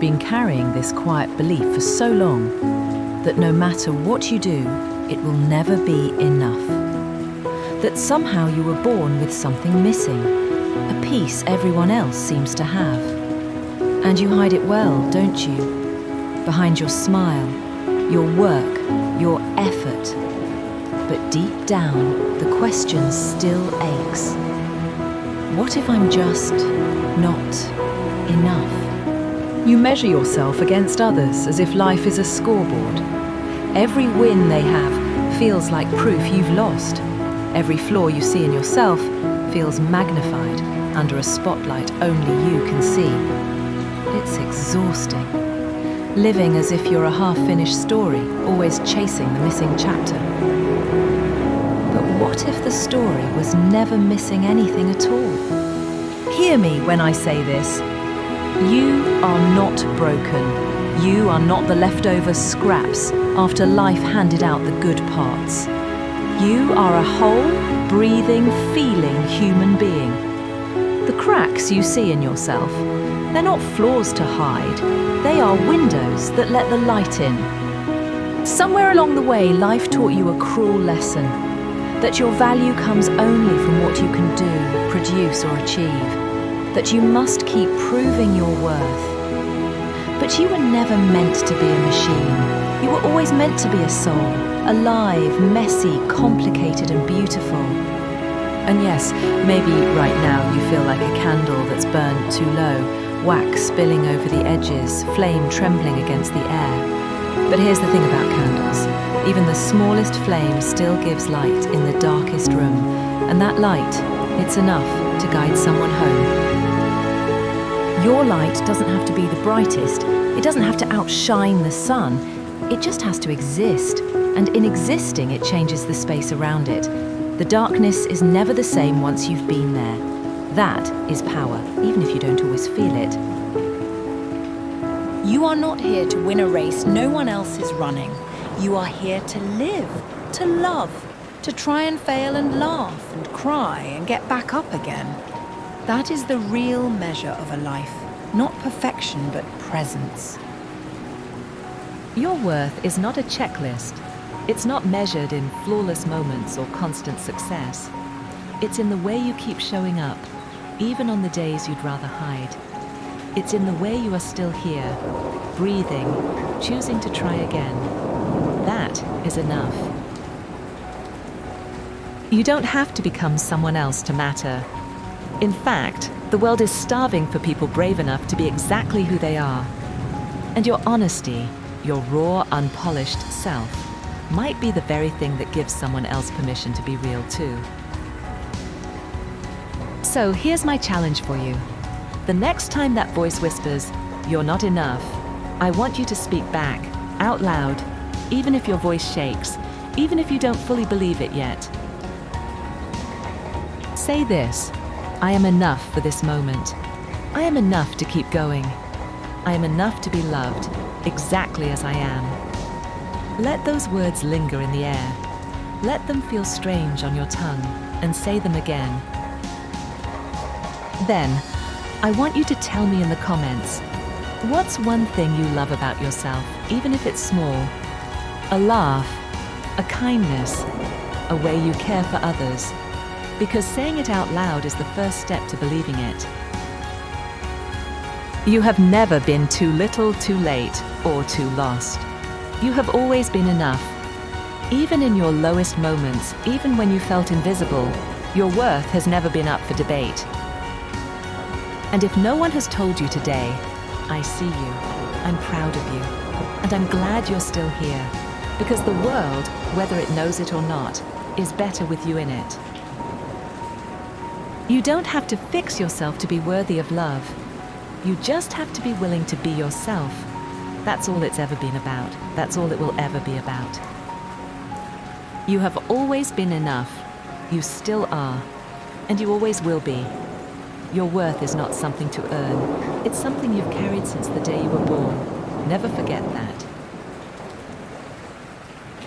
been carrying this quiet belief for so long that no matter what you do, it will never be enough. That somehow you were born with something missing, a piece everyone else seems to have. And you hide it well, don't you? Behind your smile, your work, your effort. But deep down, the question still aches. What if I'm just not enough? You measure yourself against others as if life is a scoreboard. Every win they have feels like proof you've lost. Every flaw you see in yourself feels magnified under a spotlight only you can see. It's exhausting. Living as if you're a half-finished story, always chasing the missing chapter. But what if the story was never missing anything at all? Hear me when I say this. You are not broken. You are not the leftover scraps after life handed out the good parts. You are a whole, breathing, feeling human being. The cracks you see in yourself, they're not flaws to hide. They are windows that let the light in. Somewhere along the way, life taught you a cruel lesson, that your value comes only from what you can do, produce or achieve, that you must keep proving your worth. But you were never meant to be a machine. You were always meant to be a soul, alive, messy, complicated and beautiful. And yes, maybe right now you feel like a candle that's burned too low, wax spilling over the edges, flame trembling against the air. But here's the thing about candles. Even the smallest flame still gives light in the darkest room. And that light, it's enough to guide someone home. Your light doesn't have to be the brightest. It doesn't have to outshine the sun. It just has to exist. And in existing, it changes the space around it. The darkness is never the same once you've been there. That is power, even if you don't always feel it. You are not here to win a race no one else is running. You are here to live, to love, to try and fail and laugh and cry and get back up again. That is the real measure of a life, not perfection but presence. Your worth is not a checklist. It's not measured in flawless moments or constant success. It's in the way you keep showing up, even on the days you'd rather hide. It's in the way you are still here, breathing, choosing to try again. That is enough. You don't have to become someone else to matter. In fact, the world is starving for people brave enough to be exactly who they are. And your honesty, your raw, unpolished self, might be the very thing that gives someone else permission to be real too. So here's my challenge for you. The next time that voice whispers, "You're not enough," I want you to speak back, out loud, even if your voice shakes, even if you don't fully believe it yet. Say this: I am enough for this moment. I am enough to keep going. I am enough to be loved, exactly as I am. Let those words linger in the air. Let them feel strange on your tongue, and say them again. Then, I want you to tell me in the comments, what's one thing you love about yourself, even if it's small? A laugh, a kindness, a way you care for others. Because saying it out loud is the first step to believing it. You have never been too little, too late, or too lost. You have always been enough. Even in your lowest moments, even when you felt invisible, your worth has never been up for debate. And if no one has told you today, I see you, I'm proud of you, and I'm glad you're still here, because the world, whether it knows it or not, is better with you in it. You don't have to fix yourself to be worthy of love. You just have to be willing to be yourself. That's all it's ever been about. That's all it will ever be about. You have always been enough. You still are. And you always will be. Your worth is not something to earn. It's something you've carried since the day you were born. Never forget that.